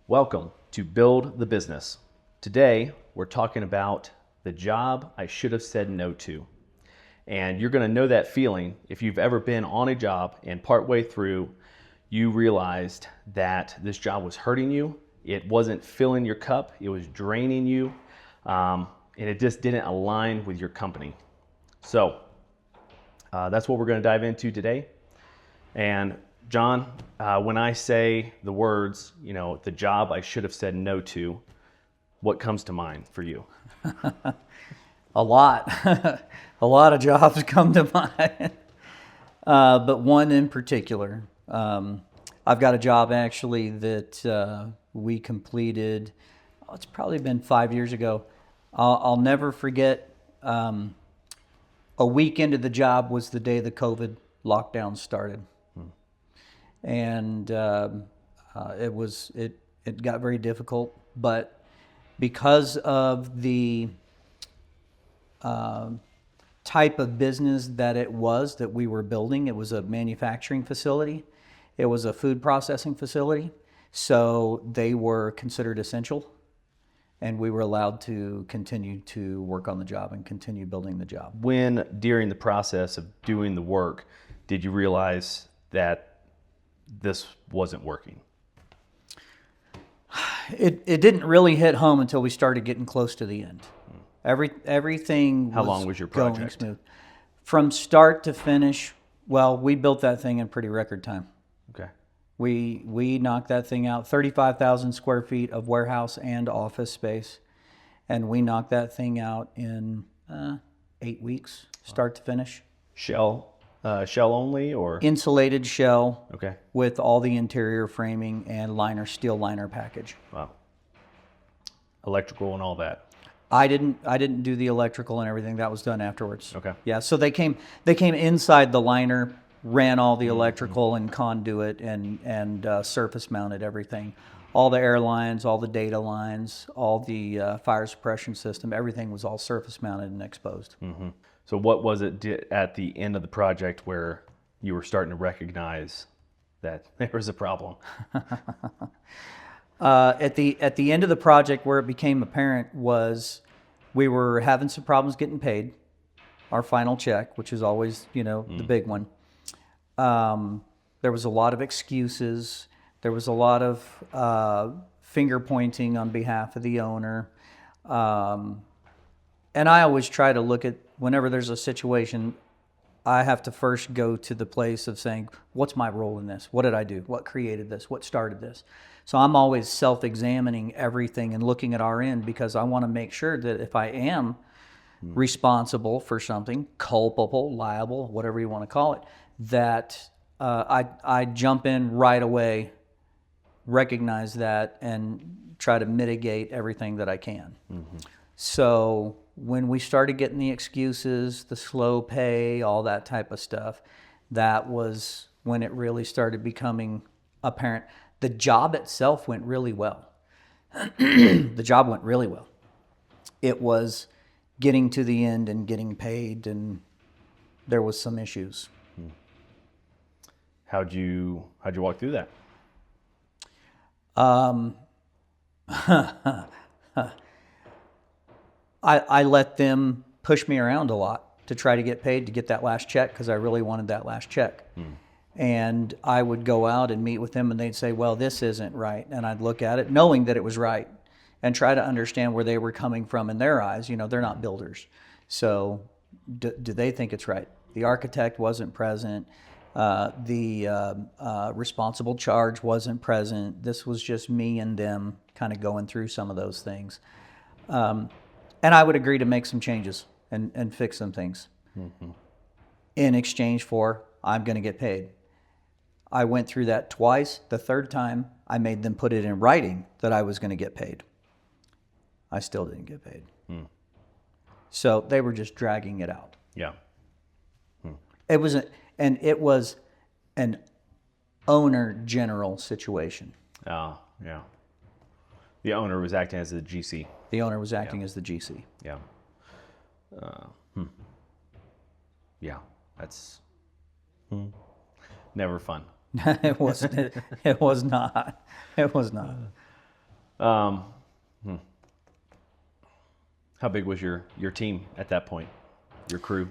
Welcome to Build the Business. Today, we're talking about the job I should have said no to. And you're going to know that feeling if you've ever been on a job and partway through, you realized that this job was hurting you. It wasn't filling your cup, it was draining you, and it just didn't align with your company. So, that's what we're going to dive into today. And John, when I say the words, the job I should have said no to, what comes to mind for you? A lot. A lot of jobs come to mind. But one in particular. I've got a job actually that we completed, it's probably been 5 years ago. I'll never forget, a week into the job was the day the COVID lockdown started. And it got very difficult, but because of the type of business that we were building, it was a manufacturing facility, it was a food processing facility, so they were considered essential, and we were allowed to continue to work on the job and continue building the job. When, during the process of doing the work, did you realize that this wasn't working? It didn't really hit home until we started getting close to the end. Everything How long was your project? Going smooth. From start to finish, well, we built that thing in pretty record time. Okay. We knocked that thing out, 35,000 square feet of warehouse and office space, and we knocked that thing out in 8 weeks, start to finish. Shell only, or? Insulated shell. Okay. With all the interior framing and steel liner package. Wow. Electrical and all that. I didn't do the electrical and everything. That was done afterwards. Okay. Yeah, so they came inside the liner, ran all the electrical and conduit and surface mounted everything. All the air lines, all the data lines, all the fire suppression system, everything was all surface mounted and exposed. Mm-hmm. So what was it at the end of the project where you were starting to recognize that there was a problem? At the end of the project, where it became apparent was we were having some problems getting paid our final check, which is always the big one. There was a lot of excuses. There was a lot of finger pointing on behalf of the owner. And I always try to look at, whenever there's a situation, I have to first go to the place of saying, what's my role in this? What did I do? What created this? What started this? So I'm always self-examining everything and looking at our end, because I want to make sure that if I am responsible for something, culpable, liable, whatever you want to call it, that I jump in right away, recognize that, and try to mitigate everything that I can. Mm-hmm. So when we started getting the excuses, the slow pay, all that type of stuff, that was when it really started becoming apparent. The job itself went really well. The job went really well. It was getting to the end and getting paid, and there was some issues. How'd you walk through that? I let them push me around a lot to try to get paid, to get that last check, because I really wanted that last check. And I would go out and meet with them, and they'd say, well, this isn't right. And I'd look at it knowing that it was right and try to understand where they were coming from in their eyes. They're not builders. So do they think it's right? The architect wasn't present. The responsible charge wasn't present. This was just me and them kind of going through some of those things. And I would agree to make some changes and fix some things. Mm-hmm. In exchange for, I'm going to get paid. I went through that twice. The third time, I made them put it in writing that I was going to get paid. I still didn't get paid. So they were just dragging it out. Yeah. It was an owner general situation. Oh, yeah. The owner was acting as the GC. The owner was acting as the GC. Yeah. Yeah, that's never fun. It wasn't. It was not. It was not. Um, hmm. How big was your team at that point? Your crew?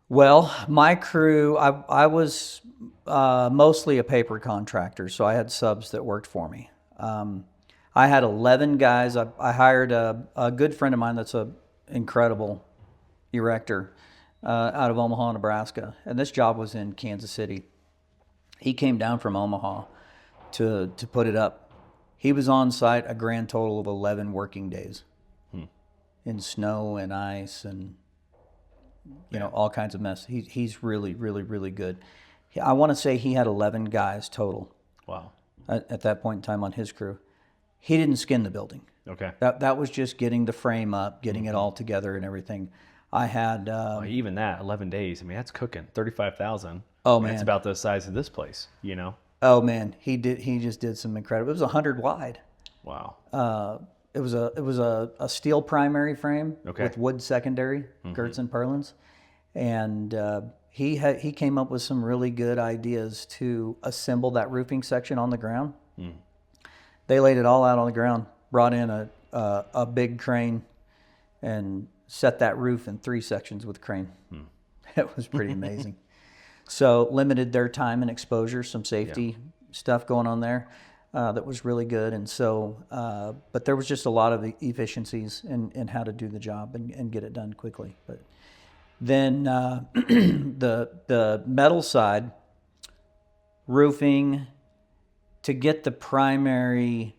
Well, my crew, I was mostly a paper contractor, so I had subs that worked for me. I had 11 guys. I hired a good friend of mine that's a incredible erector out of Omaha, Nebraska, and this job was in Kansas City. He came down from Omaha to put it up. He was on site a grand total of 11 working days in snow and ice and all kinds of mess. He's really, really, really good. I want to say he had 11 guys total. Wow. At that point in time on his crew. He didn't skin the building. Okay. That was just getting the frame up, getting it all together and everything. I had even that 11 days. I mean, that's cooking 35,000. Oh man, it's about the size of this place. Oh man, he just did some incredible. It was 100 wide. Wow. It was a steel primary frame with wood secondary girts and purlins, and he came up with some really good ideas to assemble that roofing section on the ground. They laid it all out on the ground, brought in a big crane, and set that roof in 3 sections with a crane. It was pretty amazing. So limited their time and exposure, some safety stuff going on there that was really good. And so, but there was just a lot of efficiencies in how to do the job and get it done quickly. But then the metal side, roofing, to get the primary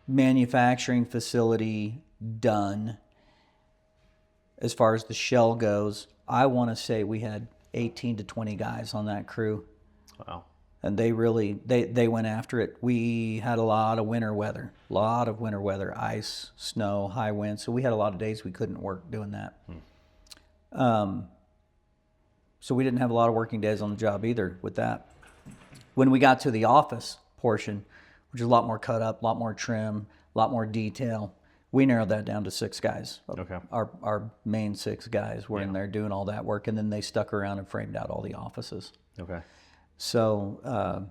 manufacturing facility done, as far as the shell goes, I want to say we had 18 to 20 guys on that crew. Wow. And they really, they went after it. We had a lot of winter weather, ice, snow, high winds. So we had a lot of days we couldn't work doing that. So we didn't have a lot of working days on the job either with that. When we got to the office portion, which is a lot more cut up, a lot more trim, a lot more detail, we narrowed that down to 6 guys. Okay. Our main 6 guys were in there doing all that work, and then they stuck around and framed out all the offices. Okay. So,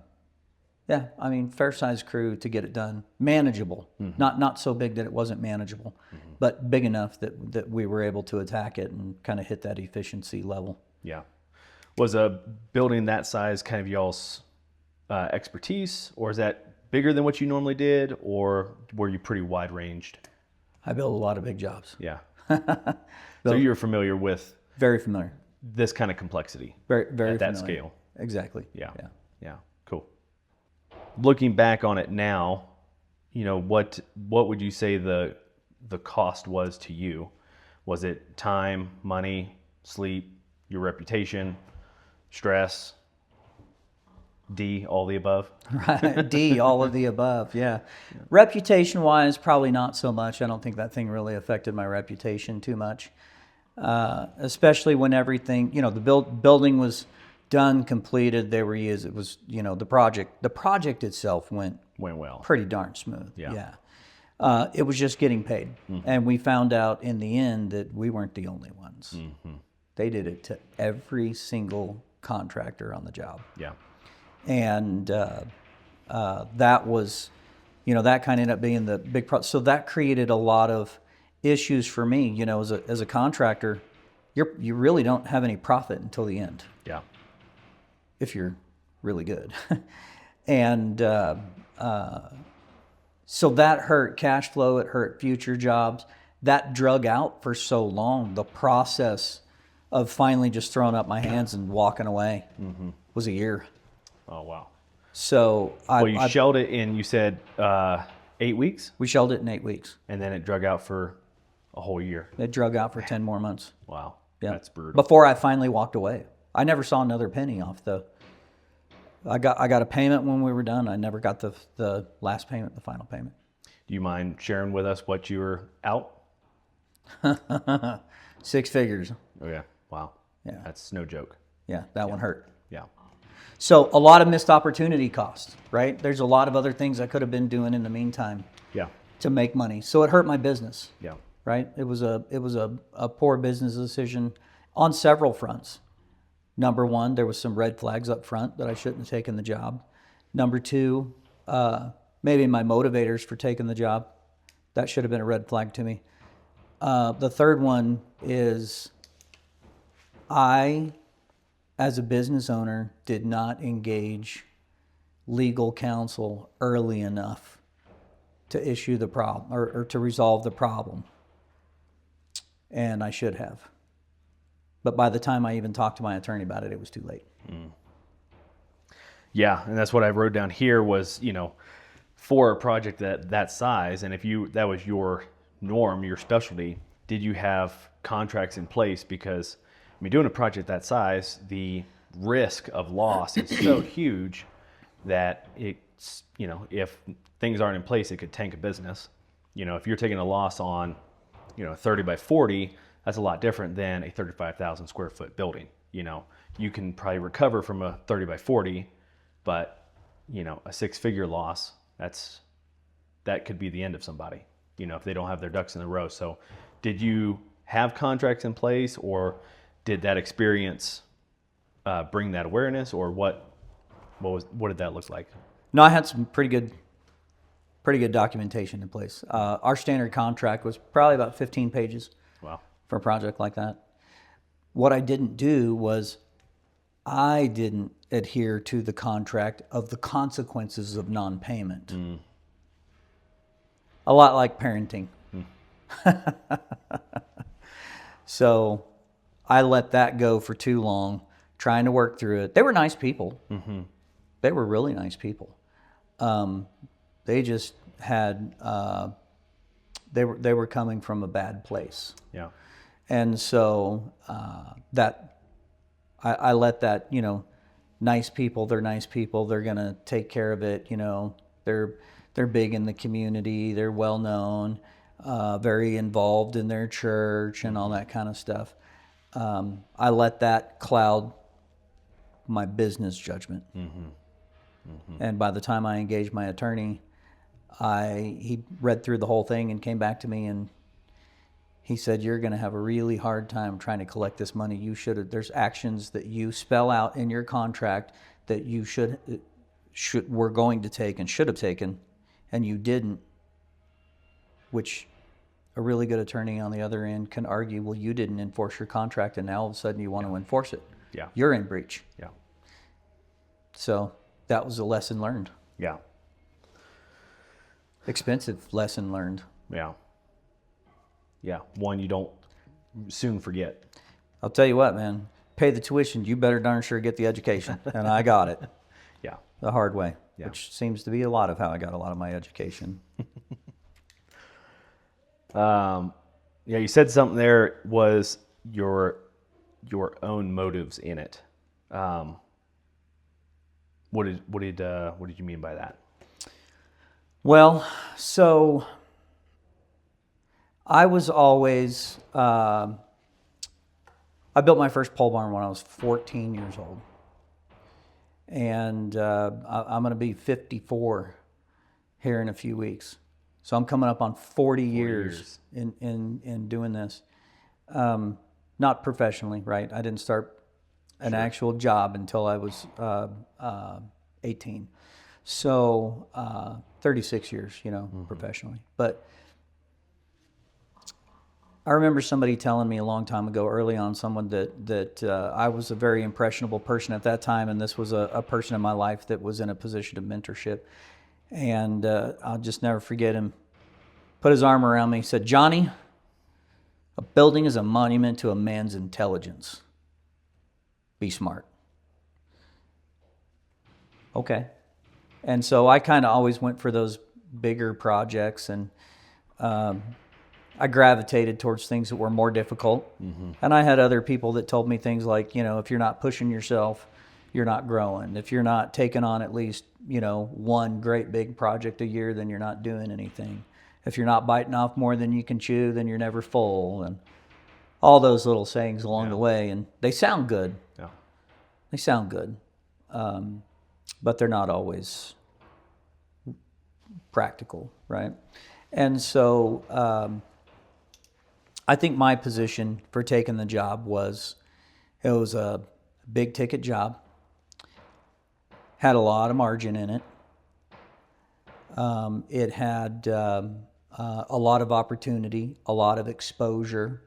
I mean, fair-sized crew to get it done. Manageable. Not so big that it wasn't manageable, but big enough that we were able to attack it and kind of hit that efficiency level. Yeah. Was a building that size kind of y'all's expertise, or is that bigger than what you normally did, or were you pretty wide-ranged? I built a lot of big jobs. Yeah. So you're familiar with very familiar this kind of complexity, very at that familiar. scale. Exactly. Yeah. Cool. Looking back on it now, what would you say the cost was to you? Was it time, money, sleep, your reputation, stress? D, all the above? Right. D, all of the above. Yeah. Reputation-wise, probably not so much. I don't think that thing really affected my reputation too much, especially when everything, the building was done, completed. They were used. It was, the project itself went well. Pretty darn smooth. Yeah. It was just getting paid, and we found out in the end that we weren't the only ones. They did it to every single contractor on the job. Yeah. And that was, that kind of ended up being the big problem. So that created a lot of issues for me. As a contractor, you really don't have any profit until the end. Yeah. If you're really good. And so that hurt cash flow. It hurt future jobs. That drug out for so long. The process of finally just throwing up my hands and walking away was a year. Oh, wow. So you shelled it in, you said 8 weeks? We shelled it in 8 weeks. And then it drug out for a whole year. It drug out for 10 more months. Wow. Yeah. That's brutal. Before I finally walked away. I never saw another penny off I got a payment when we were done. I never got the last payment, the final payment. Do you mind sharing with us what you were out? 6 figures. Oh, yeah. Wow. Yeah. That's no joke. Yeah, that one hurt. Yeah. So a lot of missed opportunity costs, right? There's a lot of other things I could have been doing in the meantime. Yeah. To make money. So it hurt my business. Yeah. Right? It was a poor business decision on several fronts. Number one, there was some red flags up front that I shouldn't have taken the job. Number two, maybe my motivators for taking the job. That should have been a red flag to me. The third one is I, as a business owner, did not engage legal counsel early enough to issue the problem or to resolve the problem. And I should have. But by the time I even talked to my attorney about it, it was too late. Yeah, and that's what I wrote down here was, for a project that size, and if that was your norm, your specialty, did you have contracts in place? Because, doing a project that size, the risk of loss is so huge that it's, if things aren't in place, it could tank a business. If you're taking a loss on, 30 by 40, that's a lot different than a 35,000 square foot building. You can probably recover from a 30 by 40, but, a 6-figure loss, that could be the end of somebody, if they don't have their ducks in a row. So did you have contracts in place, or did that experience bring that awareness, or what did that look like? No, I had some pretty good documentation in place. Our standard contract was probably about 15 pages. Wow. For a project like that. What I didn't do was I didn't adhere to the contract of the consequences of non-payment. A lot like parenting. So I let that go for too long, trying to work through it. They were nice people. Mm-hmm. They were really nice people. They just had, they were coming from a bad place. Yeah. And so I let that, nice people, they're nice people, they're going to take care of it, they're big in the community, they're well known, very involved in their church and all that kind of stuff. I let that cloud my business judgment. Mm-hmm. Mm-hmm. And by the time I engaged my attorney, he read through the whole thing and came back to me, and he said, "You're going to have a really hard time trying to collect this money. There's actions that you spell out in your contract that you were going to take and should have taken, and you didn't," which a really good attorney on the other end can argue, well, you didn't enforce your contract, and now all of a sudden you want to enforce it. Yeah. You're in breach. Yeah. So that was a lesson learned. Yeah. Expensive lesson learned. Yeah. Yeah. One you don't soon forget. I'll tell you what, man, pay the tuition, you better darn sure get the education. And I got it. Yeah. The hard way, yeah. Which seems to be a lot of how I got a lot of my education. Yeah, you said something there was your own motives in it. What did you mean by that? Well, so I was always, I built my first pole barn when I was 14 years old. And I'm going to be 54 here in a few weeks. So I'm coming up on 40 years in doing this. Not professionally, right? I didn't start an actual job until I was 18. So 36 years, professionally. But I remember somebody telling me a long time ago, early on, someone that I was a very impressionable person at that time, and this was a person in my life that was in a position of mentorship. And I'll just never forget him. Put his arm around me, said, "Johnny, a building is a monument to a man's intelligence. Be smart." Okay. And so I kind of always went for those bigger projects, and I gravitated towards things that were more difficult. Mm-hmm. And I had other people that told me things like, if you're not pushing yourself, you're not growing. If you're not taking on at least, one great big project a year, then you're not doing anything. If you're not biting off more than you can chew, then you're never full. And all those little sayings along the way. And they sound good. Yeah. They sound good. But they're not always practical, right? And so I think my position for taking the job was, it was a big ticket job. had a lot of margin in it. It had a lot of opportunity, a lot of exposure,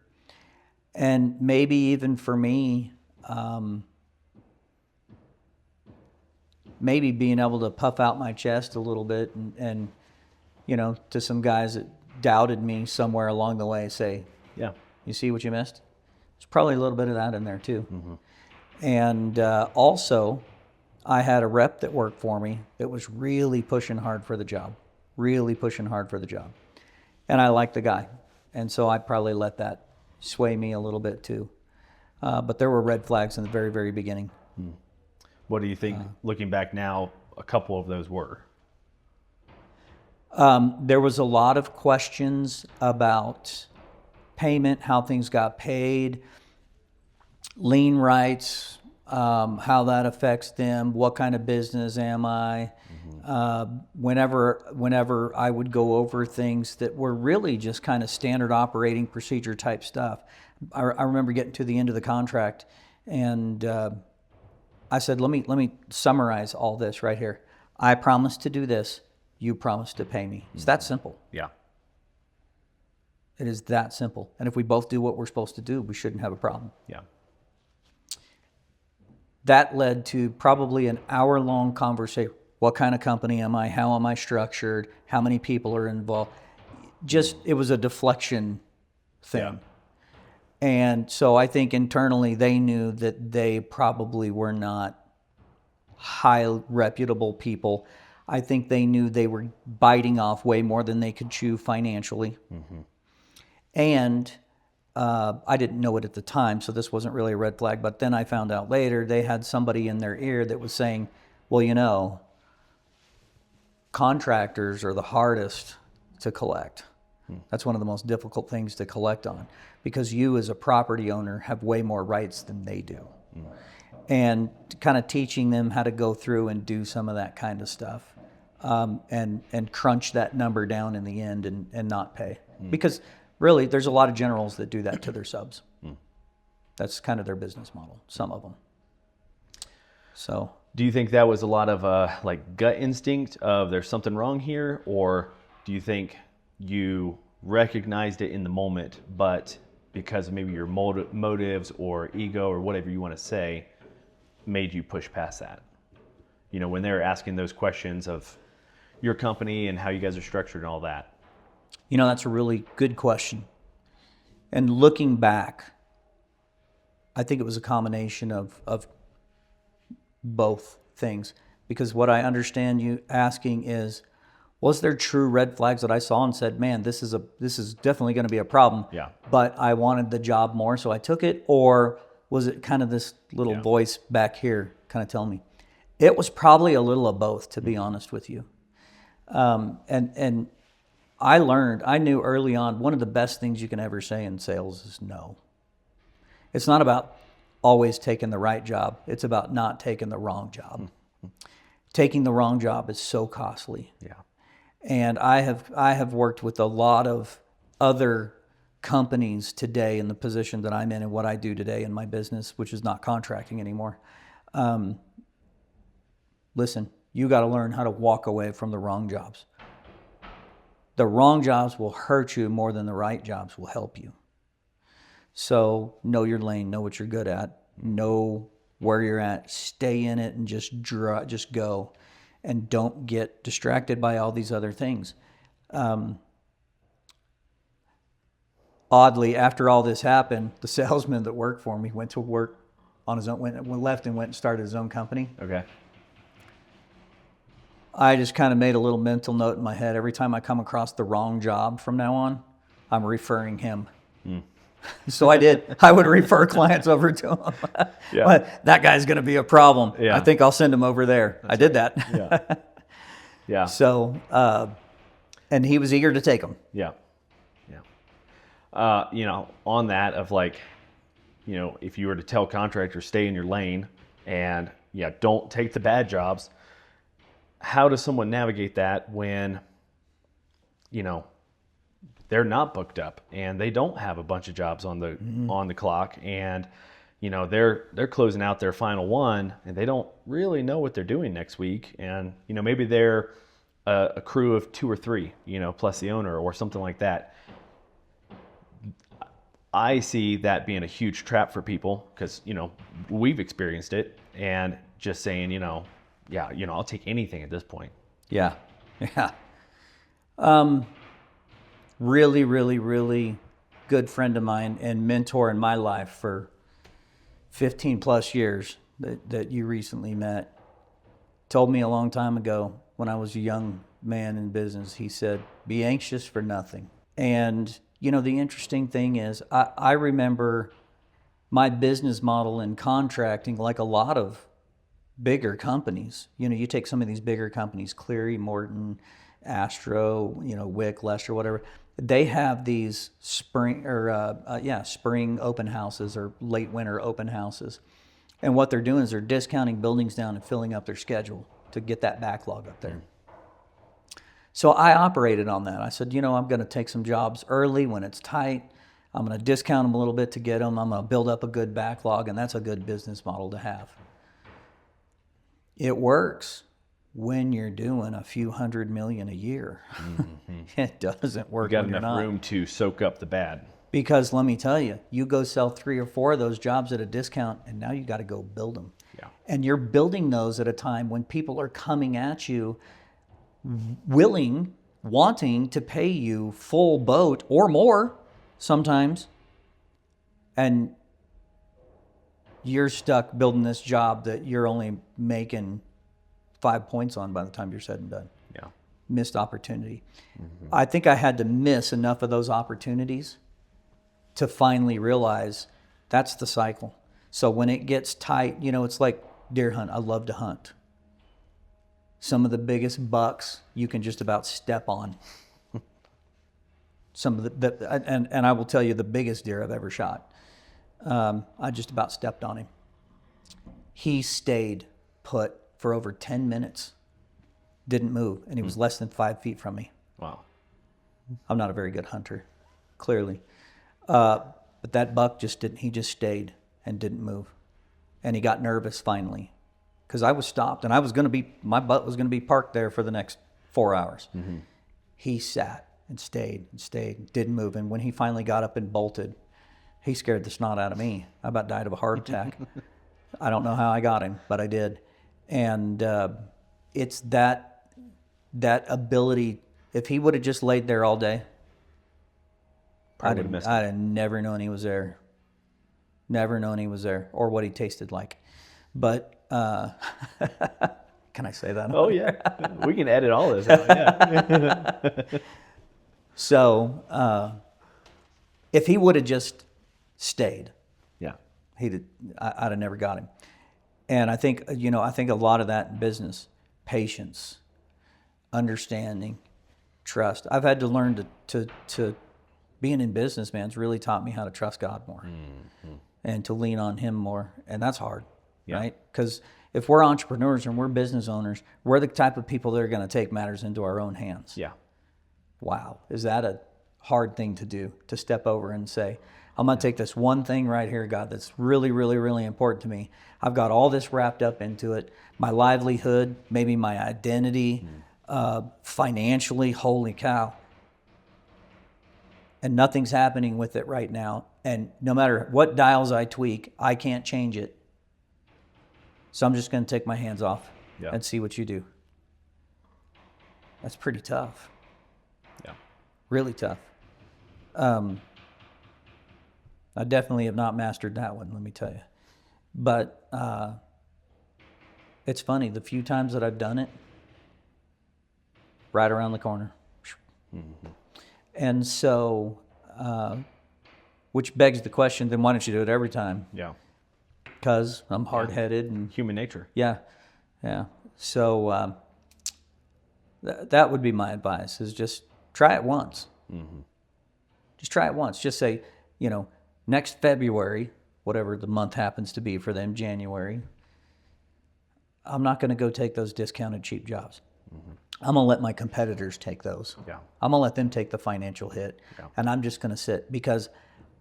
and maybe even for me, maybe being able to puff out my chest a little bit and to some guys that doubted me somewhere along the way, say, Yeah. you see what you missed? There's probably a little bit of that in there too. And also, I had a rep that worked for me that was really pushing hard for the job, And I liked the guy. And so I probably let that sway me a little bit too. But there were red flags in the very, very beginning. What do you think, looking back now, a couple of those were? There was a lot of questions about payment, how things got paid, lien rights, how that affects them, what kind of business am I. Whenever I would go over things that were really just kind of standard operating procedure type stuff. I remember getting to the end of the contract, and I said, let me summarize all this right here. I promised to do this. You promised to pay me. It's that simple. Yeah. It is that simple. And if we both do what we're supposed to do, we shouldn't have a problem. Yeah. That led to probably an hour-long conversation. What kind of company am I? How am I structured? How many people are involved? Just, it was a deflection thing. Yeah. And so I think internally they knew that they probably were not high reputable people. I think they knew they were biting off way more than they could chew financially. And I didn't know it at the time, so this wasn't really a red flag. But then I found out later they had somebody in their ear that was saying, well, contractors are the hardest to collect. That's one of the most difficult things to collect on, because you as a property owner have way more rights than they do. And kind of teaching them how to go through and do some of that kind of stuff, and crunch that number down in the end and not pay. Because really, there's a lot of generals that do that to their subs. That's kind of their business model, some of them. So, do you think that was a lot of like gut instinct of there's something wrong here, or do you think you recognized it in the moment, but because of maybe your motives or ego or whatever you want to say, made you push past that? When they're asking those questions of your company and how you guys are structured and all that. That's a really good question. And looking back, I think it was a combination of both things. Because what I understand you asking is, was there true red flags that I saw and said, man, this is definitely going to be a problem. Yeah. But I wanted the job more, so I took it? Or was it kind of this little voice back here kind of telling me? It was probably a little of both, to be honest with you. And I knew early on, one of the best things you can ever say in sales is no. It's not about always taking the right job. It's about not taking the wrong job. Taking the wrong job is so costly. Yeah. And I have worked with a lot of other companies today in the position that I'm in and what I do today in my business, which is not contracting anymore. Listen, you got to learn how to walk away from the wrong jobs. The wrong jobs will hurt you more than the right jobs will help you. So know your lane, know what you're good at, know where you're at, stay in it, and just go. And don't get distracted by all these other things. Oddly, after all this happened, the salesman that worked for me went to work on his own, left and went and started his own company. Okay. I just kind of made a little mental note in my head. Every time I come across the wrong job from now on, I'm referring him. So I did. I would refer clients over to him. Yeah. But that guy's going to be a problem. Yeah. I think I'll send him over there. I did that. Yeah. Yeah. So, and he was eager to take them. Yeah. Yeah. On that of like, if you were to tell contractors stay in your lane and don't take the bad jobs, how does someone navigate that when, they're not booked up and they don't have a bunch of jobs on the clock, and they're closing out their final one, and they don't really know what they're doing next week. And maybe they're a crew of 2 or 3, plus the owner or something like that. I see that being a huge trap for people because we've experienced it, and just saying I'll take anything at this point. Yeah. Really, really, really good friend of mine and mentor in my life for 15 plus years that you recently met told me a long time ago when I was a young man in business. He said, be anxious for nothing. And the interesting thing is I remember my business model in contracting, like a lot of bigger companies. You take some of these bigger companies, Cleary, Morton, Astro, Wick, Lester, whatever. They have these spring open houses or late winter open houses. And what they're doing is they're discounting buildings down and filling up their schedule to get that backlog up there. So I operated on that. I said, I'm going to take some jobs early when it's tight. I'm going to discount them a little bit to get them. I'm going to build up a good backlog, and that's a good business model to have. It works when you're doing a few $100 million a year. Mm-hmm. It doesn't work. You got enough room to soak up the bad. Because let me tell you, you go sell 3 or 4 of those jobs at a discount, and now you got to go build them. Yeah. And you're building those at a time when people are coming at you, wanting to pay you full boat or more sometimes, and you're stuck building this job that you're only making 5 points on by the time you're said and done. Yeah. Missed opportunity. Mm-hmm. I think I had to miss enough of those opportunities to finally realize that's the cycle. So when it gets tight, it's like deer hunt. I love to hunt. Some of the biggest bucks you can just about step on. Some of and I will tell you the biggest deer I've ever shot. I just about stepped on him. He stayed put for over 10 minutes, didn't move, and he was less than 5 feet from me. Wow. I'm not a very good hunter, clearly. But that buck just didn't, he just stayed and didn't move. And he got nervous finally because I was stopped and my butt was going to be parked there for the next 4 hours. Mm-hmm. He sat and stayed, didn't move. And when he finally got up and bolted, he scared the snot out of me. I about died of a heart attack. I don't know how I got him, but I did. And it's that ability. If he would have just laid there all day, I'd have never known he was there. Never known he was there or what he tasted like. But can I say that? Oh, yeah. We can edit all this out. Yeah. So if he would have just stayed, yeah, I'd have never got him. And I think, I think a lot of that in business, patience, understanding, trust. I've had to learn to being in business, man, it's really taught me how to trust God more and to lean on Him more. And that's hard, right? Because if we're entrepreneurs and we're business owners, we're the type of people that are going to take matters into our own hands. Yeah. Wow. Is that a hard thing to do, to step over and say, I'm going to take this one thing right here, God, that's really, really, really important to me. I've got all this wrapped up into it. My livelihood, maybe my identity, financially, holy cow. And nothing's happening with it right now. And no matter what dials I tweak, I can't change it. So I'm just going to take my hands off and see what you do. That's pretty tough. Yeah. Really tough. I definitely have not mastered that one, let me tell you. But it's funny, the few times that I've done it, right around the corner. Mm-hmm. And so, which begs the question, then why don't you do it every time? Yeah. Because I'm hard-headed. And human nature. Yeah. So that would be my advice, is just try it once. Mm-hmm. Just try it once. Just say, next February, whatever the month happens to be for them, January, I'm not going to go take those discounted cheap jobs. Mm-hmm. I'm going to let my competitors take those. Yeah. I'm going to let them take the financial hit. Yeah. And I'm just going to sit, because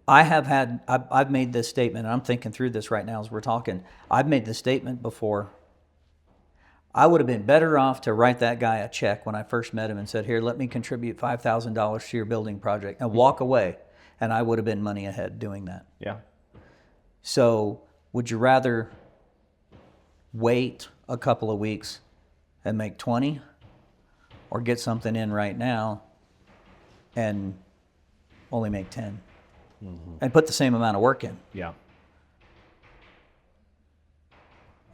I've made this statement, and I'm thinking through this right now as we're talking. I've made this statement before. I would have been better off to write that guy a check when I first met him and said, here, let me contribute $5,000 to your building project and walk away. And I would have been money ahead doing that. Yeah. So would you rather wait a couple of weeks and make 20 or get something in right now and only make 10 and put the same amount of work in? Yeah.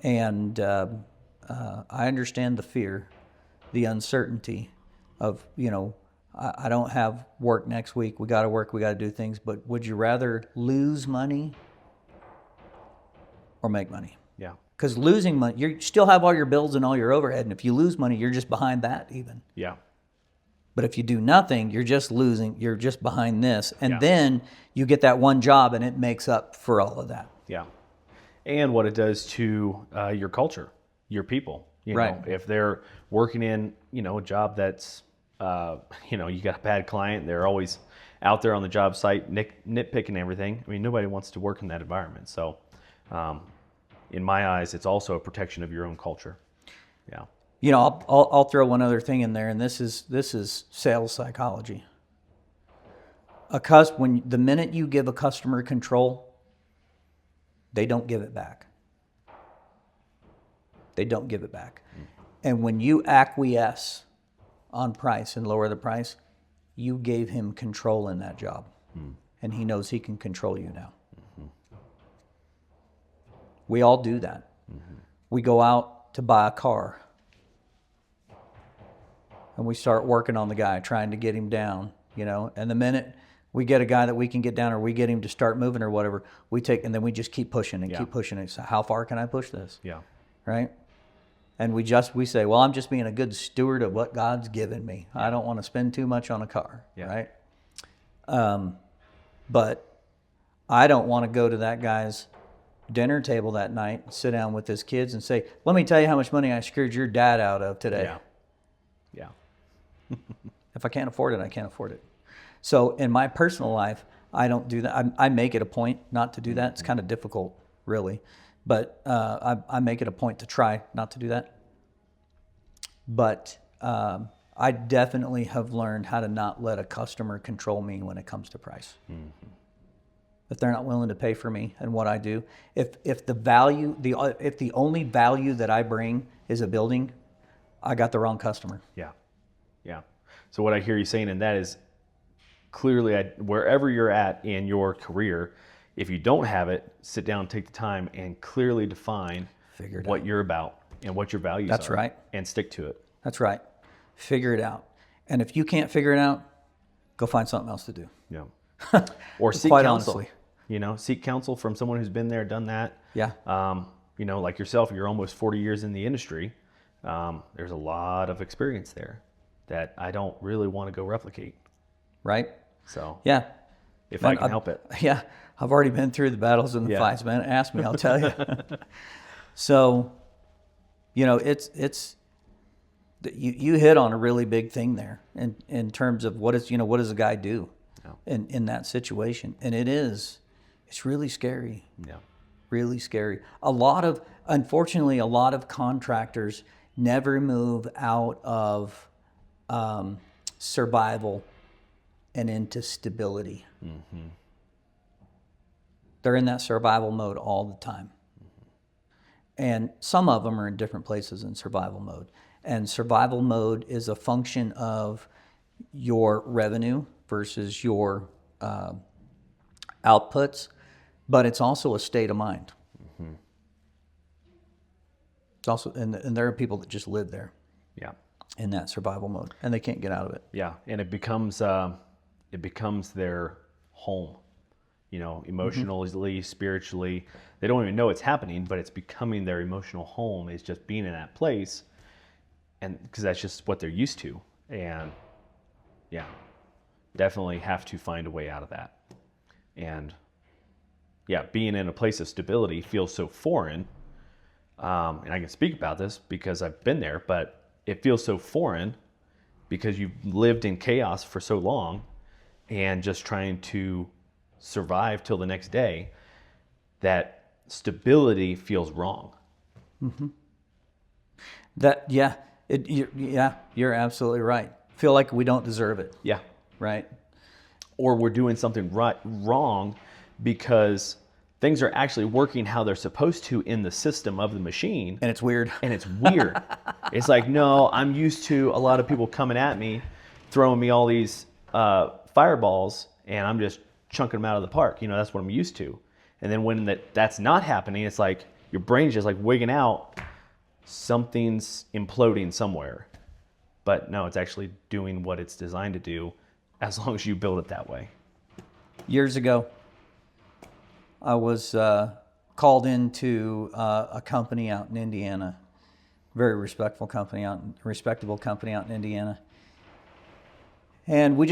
And I understand the fear, the uncertainty of, I don't have work next week. We got to work. We got to do things. But would you rather lose money or make money? Yeah. Because losing money, you still have all your bills and all your overhead. And if you lose money, you're just behind that even. Yeah. But if you do nothing, you're just losing. You're just behind this. And Yeah. then you get that one job and it makes up for all of that. Yeah. And what it does to your culture, your people. Right. If they're working in, a job that's, you got a bad client, they're always out there on the job site nitpicking everything. I mean, nobody wants to work in that environment. So, in my eyes, it's also a protection of your own culture. Yeah. I'll throw one other thing in there, and this is sales psychology. When the minute you give a customer control, they don't give it back. They don't give it back. And when you acquiesce on price and lower the price, you gave him control in that job. And he knows he can control you now. We all do that. We go out to buy a car. And we start working on the guy, trying to get him down, And the minute we get a guy that we can get down or we get him to start moving or whatever, and then we just keep pushing and keep pushing it. So how far can I push this? Yeah. Right? And we say, well, I'm just being a good steward of what God's given me. I don't want to spend too much on a car, right? But I don't want to go to that guy's dinner table that night, sit down with his kids and say, let me tell you how much money I screwed your dad out of today. Yeah. If I can't afford it, I can't afford it. So in my personal life, I don't do that. I make it a point not to do that. It's kind of difficult, really. But I make it a point to try not to do that. But I definitely have learned how to not let a customer control me when it comes to price. If they're not willing to pay for me and what I do, if the only value that I bring is a building, I got the wrong customer. Yeah. So what I hear you saying in that is clearly, wherever you're at in your career, if you don't have it, sit down, take the time, and clearly define what you're about and what your values are. That's right. And stick to it. That's right. Figure it out. And if you can't figure it out, go find something else to do. Yeah. Or seek Quite counsel. honestly. Seek counsel from someone who's been there, done that. Yeah. Like yourself, you're almost 40 years in the industry. There's a lot of experience there that I don't really want to go replicate. Right? So yeah, if I can help it. Yeah, I've already been through the battles and the fights, man. Ask me, I'll tell you. So, it's you hit on a really big thing there in terms of what does a guy do in that situation, and it's really scary. Yeah, really scary. Unfortunately, a lot of contractors never move out of survival and into stability. They're in that survival mode all the time. And some of them are in different places in survival mode. And survival mode is a function of your revenue versus your outputs, but it's also a state of mind. It's also, and there are people that just live there. Yeah. In that survival mode, and they can't get out of it. Yeah, and it becomes their home, emotionally, spiritually. They don't even know it's happening, but it's becoming their emotional home. Is just being in that place, and because that's just what they're used to. And yeah, definitely have to find a way out of that. And yeah, being in a place of stability feels so foreign. And I can speak about this because I've been there, but it feels so foreign because you've lived in chaos for so long and just trying to survive till the next day, that stability feels wrong. You're absolutely right. Feel like we don't deserve it, Yeah. right? Or we're doing something wrong because things are actually working how they're supposed to in the system of the machine. And it's weird. And it's weird. It's like, no, I'm used to a lot of people coming at me, throwing me all these fireballs, and I'm just chunking them out of the park. That's what I'm used to. And then when that's not happening, it's like your brain's just like wigging out. Something's imploding somewhere. But no, it's actually doing what it's designed to do as long as you build it that way. Years ago, I was called into a company out in Indiana, very respectable company out in Indiana. And we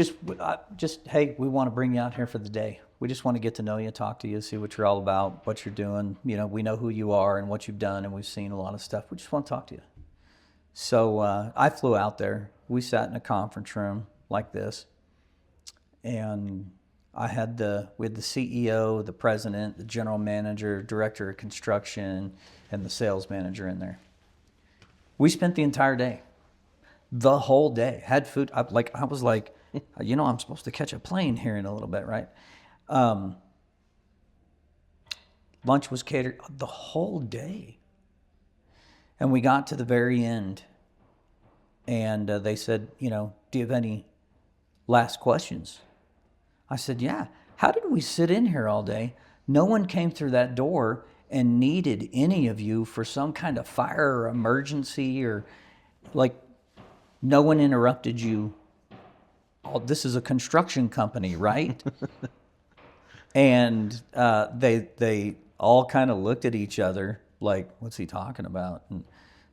hey, we want to bring you out here for the day. We just want to get to know you, talk to you, see what you're all about, what you're doing. We know who you are and what you've done, and we've seen a lot of stuff. We just want to talk to you. So I flew out there. We sat in a conference room like this, and we had the CEO, the president, the general manager, director of construction, and the sales manager in there. We spent the entire day, the whole day, had food. I was like, I'm supposed to catch a plane here in a little bit, right? Lunch was catered the whole day. And we got to the very end, and they said, do you have any last questions? I said, yeah. How did we sit in here all day? No one came through that door and needed any of you for some kind of fire or emergency, or no one interrupted you. Oh, this is a construction company, right? And they all kind of looked at each other like, what's he talking about? And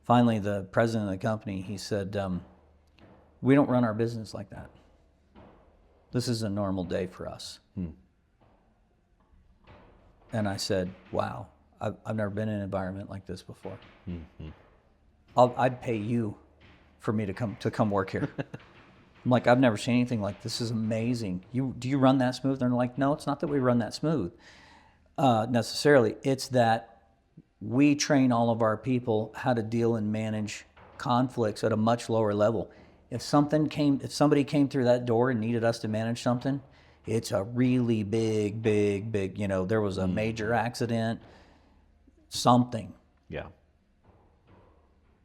finally, the president of the company, he said, we don't run our business like that. This is a normal day for us. And I said, wow, I've never been in an environment like this before. I'd pay you for me to come work here. I'm like, I've never seen anything like this. This is amazing. Do you run that smooth? They're like, no, it's not that we run that smooth necessarily. It's that we train all of our people how to deal and manage conflicts at a much lower level. If somebody came through that door and needed us to manage something, it's a really big, there was a major accident, something. Yeah.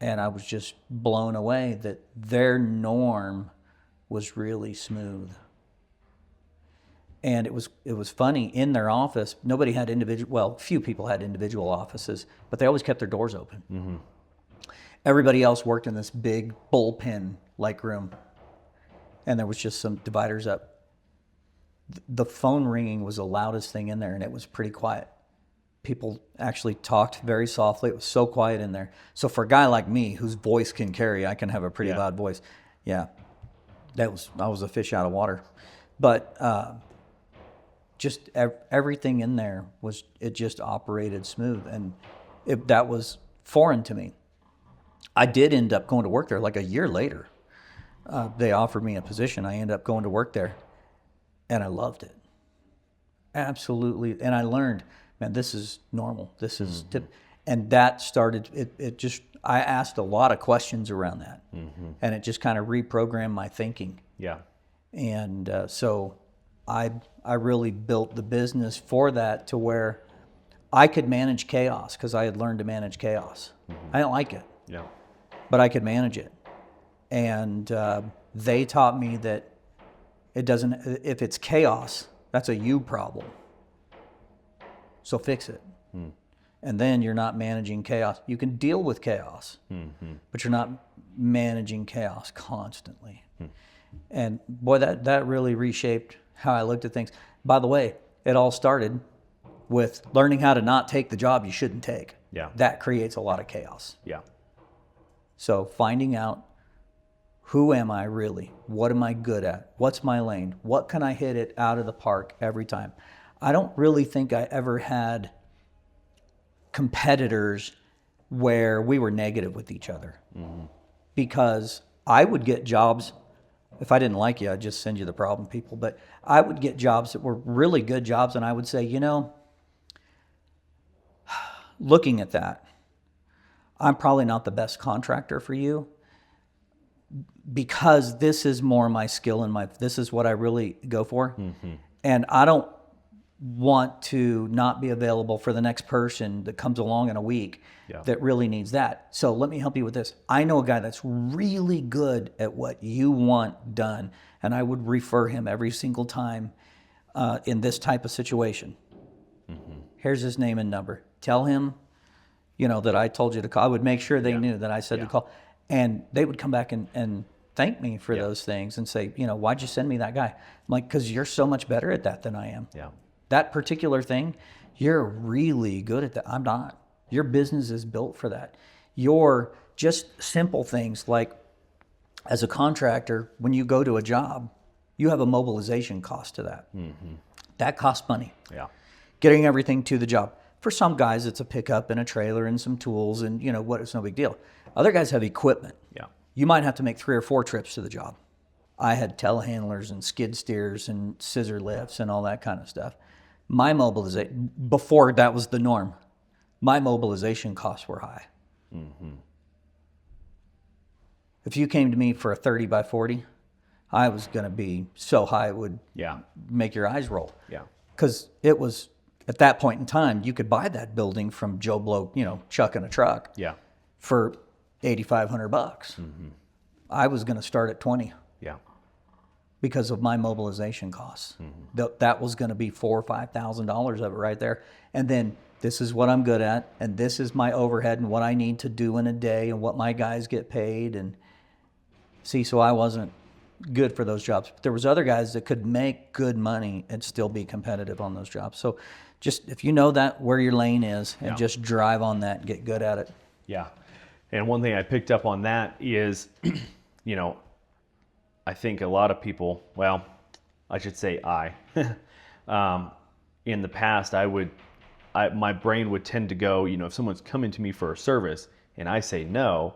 And I was just blown away that their norm was really smooth. And it was funny, in their office, nobody had few people had individual offices, but they always kept their doors open. Everybody else worked in this big bullpen-like room, and there was just some dividers up. The phone ringing was the loudest thing in there, and it was pretty quiet. People actually talked very softly. It was so quiet in there. So for a guy like me, whose voice can carry, I can have a pretty loud voice. Yeah, I was a fish out of water. But just everything in there it just operated smooth, and that was foreign to me. I did end up going to work there like a year later. They offered me a position. I ended up going to work there, and I loved it. Absolutely. And I learned, man, this is normal. This is and that started, I asked a lot of questions around that, and it just kind of reprogrammed my thinking. Yeah. And so I really built the business for that, to where I could manage chaos, because I had learned to manage chaos. I didn't like it. Yeah. But I could manage it. And they taught me that if it's chaos, that's a you problem. So fix it. And then you're not managing chaos. You can deal with chaos, but you're not managing chaos constantly. And boy, that really reshaped how I looked at things. By the way, it all started with learning how to not take the job you shouldn't take. Yeah. That creates a lot of chaos. Yeah. So finding out, who am I really? What am I good at? What's my lane? What can I hit it out of the park every time? I don't really think I ever had competitors where we were negative with each other, because I would get jobs If I didn't like you, I'd just send you the problem people. But I would get jobs that were really good jobs, and I would say, looking at that, I'm probably not the best contractor for you because this is more my skill and this is what I really go for. And I don't want to not be available for the next person that comes along in a week that really needs that. So let me help you with this. I know a guy that's really good at what you want done, and I would refer him every single time in this type of situation. Here's his name and number. Tell him, that I told you to call. I would make sure they knew that I said to call. And they would come back and thank me for those things and say, why'd you send me that guy? I'm like, because you're so much better at that than I am. Yeah. That particular thing, you're really good at that. I'm not. Your business is built for that. Your just simple things like, as a contractor, when you go to a job, you have a mobilization cost to that. That costs money. Yeah. Getting everything to the job. For some guys, it's a pickup and a trailer and some tools and, it's no big deal. Other guys have equipment. Yeah. You might have to make 3 or 4 trips to the job. I had telehandlers and skid steers and scissor lifts and all that kind of stuff. My mobilization, before that was the norm, my mobilization costs were high. If you came to me for a 30 by 40, I was going to be so high it would make your eyes roll. Yeah. Because it was, at that point in time, you could buy that building from Joe Blow, Chuck in a truck for $8,500. I was going to start at 20 because of my mobilization costs. That was going to be $4,000 or $5,000 of it right there. And then this is what I'm good at, and this is my overhead and what I need to do in a day and what my guys get paid. And see, so I wasn't good for those jobs. But there was other guys that could make good money and still be competitive on those jobs. So just if you know that where your lane is and just drive on that and get good at it. Yeah. And one thing I picked up on that is, I think a lot of people, well, I should say in the past, my brain would tend to go, if someone's coming to me for a service and I say no,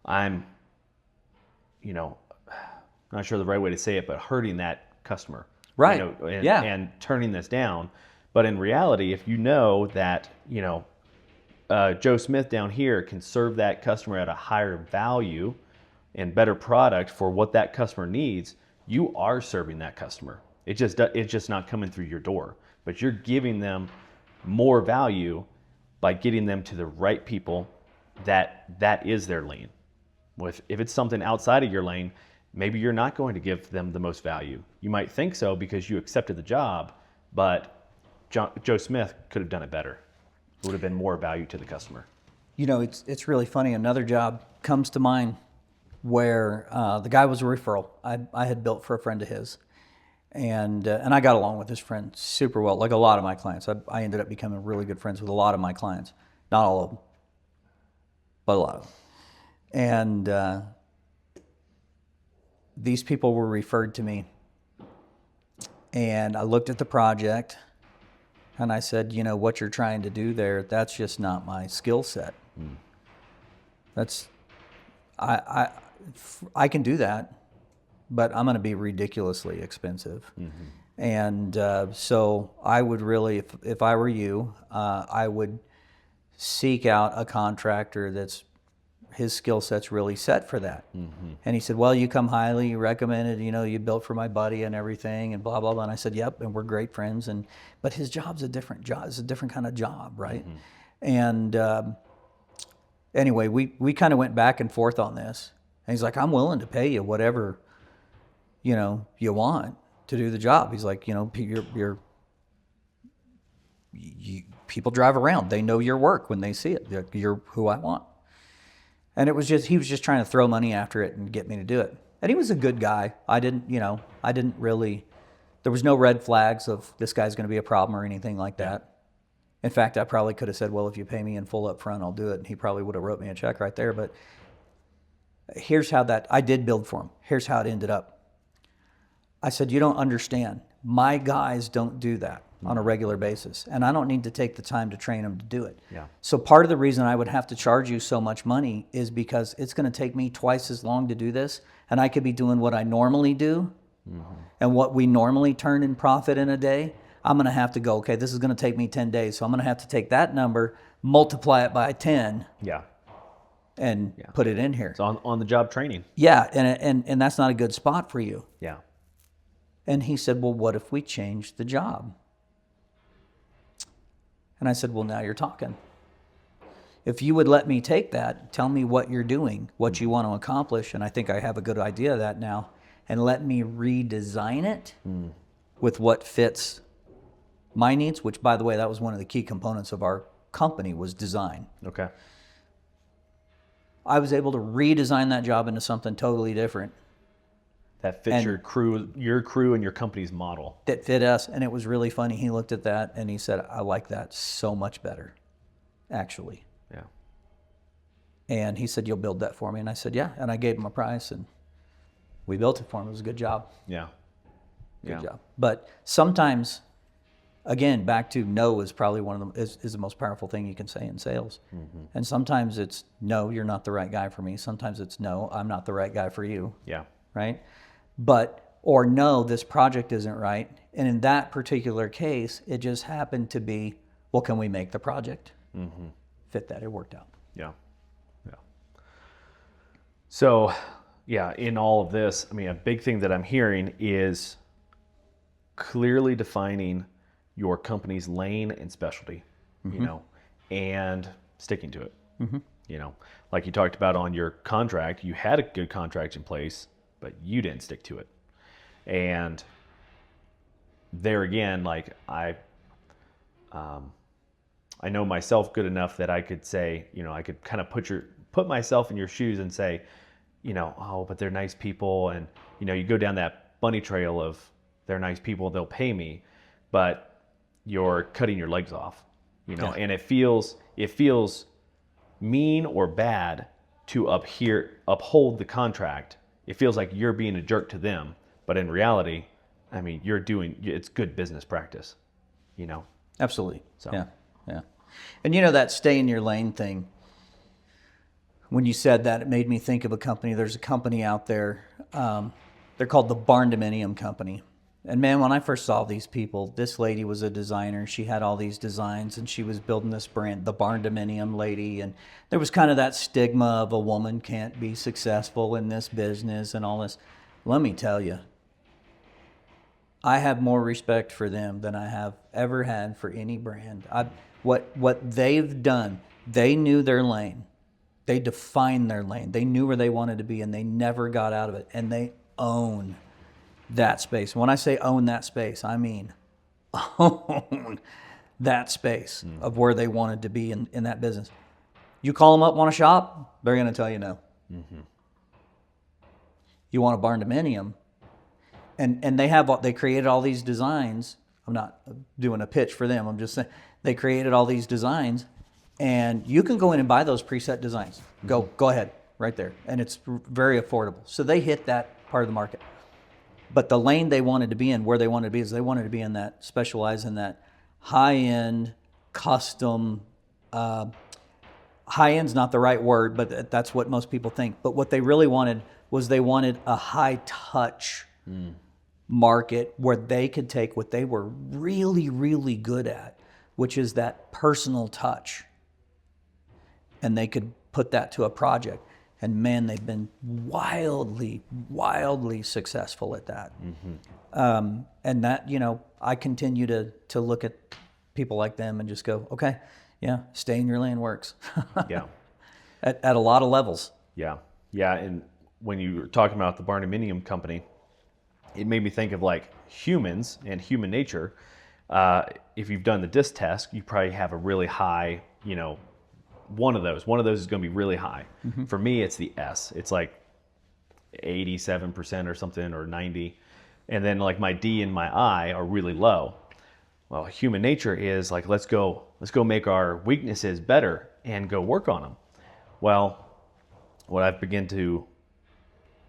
I'm, not sure the right way to say it, but hurting that customer. Right. And turning this down. But in reality, if you know that, Joe Smith down here can serve that customer at a higher value and better product for what that customer needs, you are serving that customer. It's just not coming through your door, but you're giving them more value by getting them to the right people that is their lane. If it's something outside of your lane, maybe you're not going to give them the most value. You might think so because you accepted the job, but Joe Smith could have done it better. It would have been more value to the customer. It's really funny. Another job comes to mind where the guy was a referral. I had built for a friend of his, and I got along with this friend super well. Like a lot of my clients, I ended up becoming really good friends with a lot of my clients. Not all of them, but a lot of them. And these people were referred to me, and I looked at the project, and I said, what you're trying to do there, that's just not my skill set. That's I can do that, but I'm going to be ridiculously expensive. And so I would really, if I were you, I would seek out a contractor that's his skill set's really set for that. And he said, well, you come highly recommended, you built for my buddy and everything and blah, blah, blah. And I said, yep, and we're great friends. But his job's a different job. It's a different kind of job, right? And anyway, we kind of went back and forth on this. And he's like, I'm willing to pay you whatever, you want to do the job. He's like, people drive around. They know your work when they see it. You're who I want. And he was just trying to throw money after it and get me to do it. And he was a good guy. I didn't really, there was no red flags of this guy's going to be a problem or anything like that. In fact, I probably could have said, well, if you pay me in full up front, I'll do it. And he probably would have wrote me a check right there. But here's how I did build for him. Here's how it ended up. I said, you don't understand. My guys don't do that. on a regular basis, and I don't need to take the time to train them to do it. Yeah. So part of the reason I would have to charge you so much money is because it's going to take me twice as long to do this, and I could be doing what I normally do, and what we normally turn in profit in a day. I'm going to have to go, okay, this is going to take me 10 days, so I'm going to have to take that number, multiply it by 10, Yeah. and put it in here. It's on the job training. Yeah, and that's not a good spot for you. Yeah. And he said, well, what if we change the job? And I said, well, now you're talking. If you would let me take that, tell me what you're doing, what you want to accomplish, and I think I have a good idea of that now, and let me redesign it with what fits my needs, which, by the way, that was one of the key components of our company was design. Okay. I was able to redesign that job into something totally different That fits your crew and your company's model. that fit us, and it was really funny. He looked at that and he said, I like that so much better, actually. Yeah. And he said, you'll build that for me? And I said, yeah. And I gave him a price, and we built it for him. It was a good job. Yeah. Good job. But sometimes, again, back to no is probably one of them is the most powerful thing you can say in sales. And sometimes it's no, you're not the right guy for me. Sometimes it's no, I'm not the right guy for you. Yeah. Right? But, or no, this project isn't right. And in that particular case, it just happened to be, well, can we make the project fit that? It worked out. Yeah. Yeah. So, yeah, in all of this, I mean, a big thing that I'm hearing is clearly defining your company's lane and specialty, you know, and sticking to it. You know, like you talked about on your contract, you had a good contract in place, but you didn't stick to it. And there again, like I know myself good enough that I could say, you know, I could kind of put myself in your shoes and say, you know, oh, but they're nice people. And, you know, you go down that bunny trail of they're nice people, they'll pay me, but you're cutting your legs off, you know, and it feels mean or bad to uphold the contract. It feels like you're being a jerk to them, but in reality, I mean, it's good business practice, you know? Absolutely. So. Yeah. And you know, that stay in your lane thing, when you said that, it made me think of a company. There's a company out there, they're called the Barndominium Company. And man, when I first saw these people, this lady was a designer. She had all these designs, and she was building this brand, the Barndominium lady. And there was kind of that stigma of a woman can't be successful in this business and all this. Let me tell you, I have more respect for them than I have ever had for any brand. What they've done, they knew their lane. They defined their lane. They knew where they wanted to be, and they never got out of it. And they own that space. When I say own that space, I mean own that space of where they wanted to be in that business. You call them up, want to shop, they're going to tell you no. You want a barndominium, and they created all these designs. I'm not doing a pitch for them. I'm just saying they created all these designs, and you can go in and buy those preset designs. Go ahead, right there, and it's very affordable. So they hit that part of the market. But the lane they wanted to be in, where they wanted to be, is they wanted to be in that, specialize in that high-end, custom, high-end's not the right word, but that's what most people think. But what they really wanted was they wanted a high-touch market where they could take what they were really, really good at, which is that personal touch. And they could put that to a project. And man, they've been wildly, wildly successful at that. And that, you know, I continue to look at people like them and just go, okay, yeah, stay in your lane works. Yeah. At a lot of levels. Yeah. Yeah. And when you were talking about the Barndominium Company, it made me think of like humans and human nature. If you've done the DISC test, you probably have a really high, you know, one of those is going to be really high. For me, it's the S. It's like 87% or something, or 90. And then like my D and my I are really low. Well, human nature is like, let's go make our weaknesses better and go work on them. Well, what I've begun to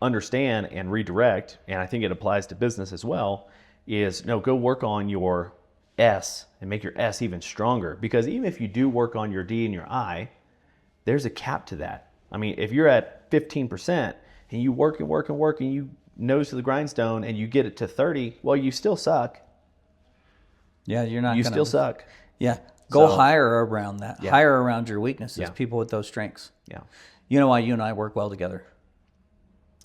understand and redirect, and I think it applies to business as well, is no, go work on your S and make your S even stronger. Because even if you do work on your D and your I, there's a cap to that. I mean, if you're at 15% and you work and work and work and you nose to the grindstone and you get it to 30, well, you still suck. Yeah, you're not. You still suck. Yeah, go So- higher around that. Yeah. Higher around your weaknesses. Yeah. People with those strengths. Yeah. You know why you and I work well together?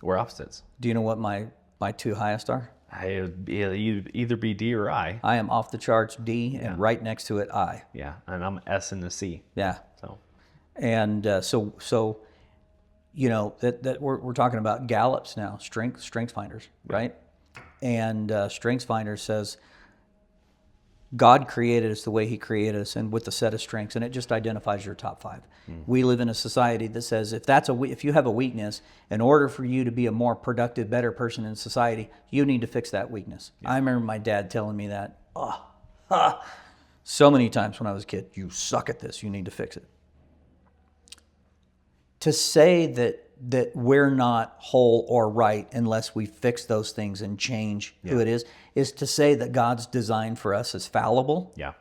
We're opposites. Do you know what my two highest are? It'll either be D or I. I am off the charts D, and right next to it I. Yeah, and I'm S and the C. Yeah. So And so you know that we're talking about Gallups now, strength finders, right? And strengths finder says God created us the way He created us, and with a set of strengths, and it just identifies your top 5. We live in a society that says if you have a weakness, in order for you to be a more productive, better person in society, you need to fix that weakness. I remember my dad telling me that so many times when I was a kid. You suck at this. You need to fix it. To say that we're not whole or right unless we fix those things and change who it is to say that God's design for us is fallible. yeah,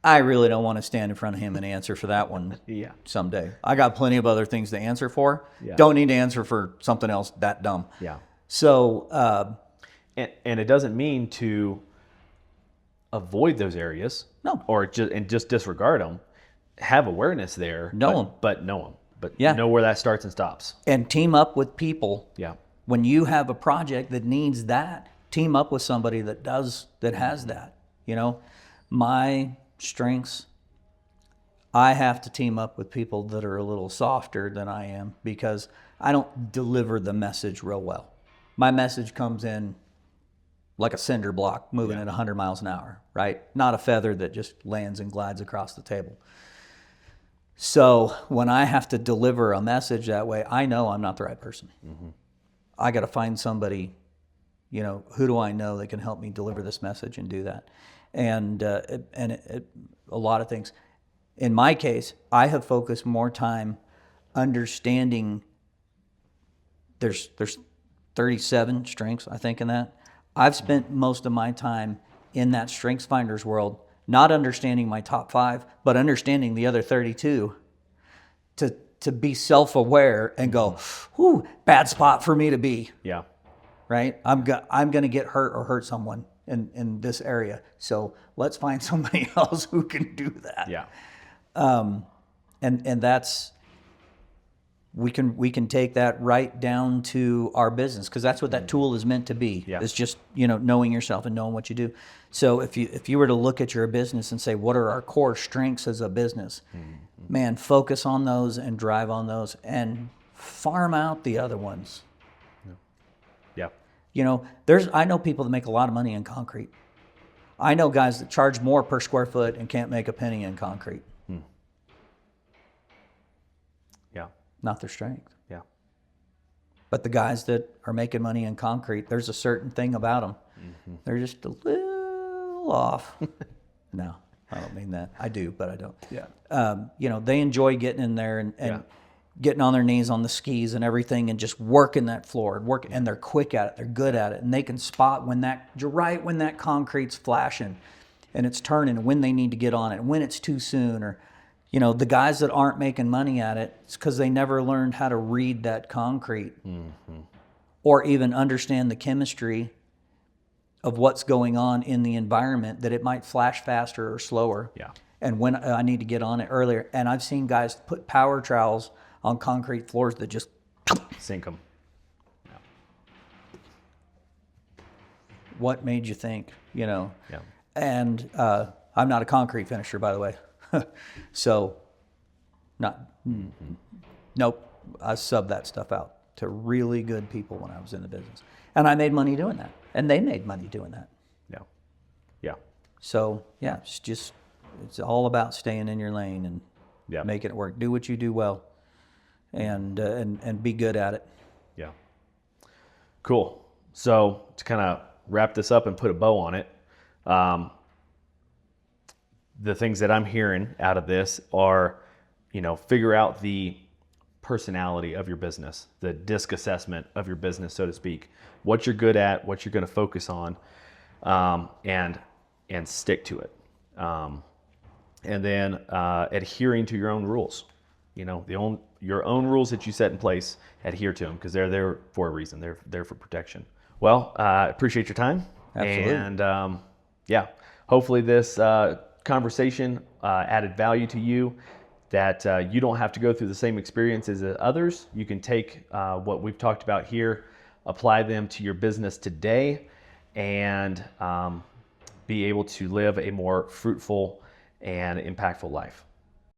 I really don't want to stand in front of Him and answer for that one yeah, someday. I got plenty of other things to answer for. Yeah. Don't need to answer for something else that dumb. yeah. So, And it doesn't mean to avoid those areas. No. Or just disregard them. Have awareness there. Know 'em. But know them. But Yeah. know where that starts and stops. and team up with people. Yeah. When you have a project that needs that, team up with somebody that has that. You know, my strengths, I have to team up with people that are a little softer than I am because I don't deliver the message real well. My message comes in like a cinder block moving at 100 miles an hour, right? Not a feather that just lands and glides across the table. So when I have to deliver a message that way, I know I'm not the right person. I got to find somebody, you know, who do I know that can help me deliver this message and do that? And a lot of things. In my case, I have focused more time understanding. There's 37 strengths, I think, in that. I've spent most of my time in that strengths finders world, not understanding my top 5, but understanding the other 32 to be self-aware and go, "Ooh, bad spot for me to be." Yeah. Right? I'm going to get hurt or hurt someone in this area. So let's find somebody else who can do that. Yeah. And that's, we can take that right down to our business, because that's what that tool is meant to be. Yeah. It's just, you know, knowing yourself and knowing what you do. So if you were to look at your business and say, what are our core strengths as a business? Man, focus on those and drive on those and farm out the other ones. Yeah. You know, I know people that make a lot of money in concrete. I know guys that charge more per square foot and can't make a penny in concrete. Yeah. Not their strength. Yeah. But the guys that are making money in concrete, there's a certain thing about them. They're just a little off. No, I don't mean that. I do, but I don't. Yeah. You know, they enjoy getting in there and Yeah. getting on their knees on the skis and everything and just working that floor and they're quick at it. They're good at it. And they can spot when that concrete's flashing and it's turning, when they need to get on it, when it's too soon. Or, you know, the guys that aren't making money at it, it's because they never learned how to read that concrete or even understand the chemistry of what's going on in the environment, that it might flash faster or slower. Yeah. And when I need to get on it earlier. And I've seen guys put power trowels on concrete floors that just Sink them. what made you think, you know? Yeah. And I'm not a concrete finisher, by the way. So, nope. I subbed that stuff out to really good people when I was in the business. And I made money doing that. And they made money doing that. Yeah. Yeah. So, yeah, it's all about staying in your lane and Yeah. making it work. Do what you do well and be good at it. Yeah. Cool. So to kind of wrap this up and put a bow on it, the things that I'm hearing out of this are, you know, figure out the personality of your business, the disc assessment of your business, so to speak, what you're good at, what you're going to focus on, and and stick to it. And then adhering to your own rules. Your own rules that you set in place, adhere to them because they're there for a reason. They're there for protection. Well, I appreciate your time. Absolutely. And yeah, hopefully this conversation added value to you, that you don't have to go through the same experiences as others. You can take what we've talked about here, apply them to your business today, and be able to live a more fruitful and impactful life.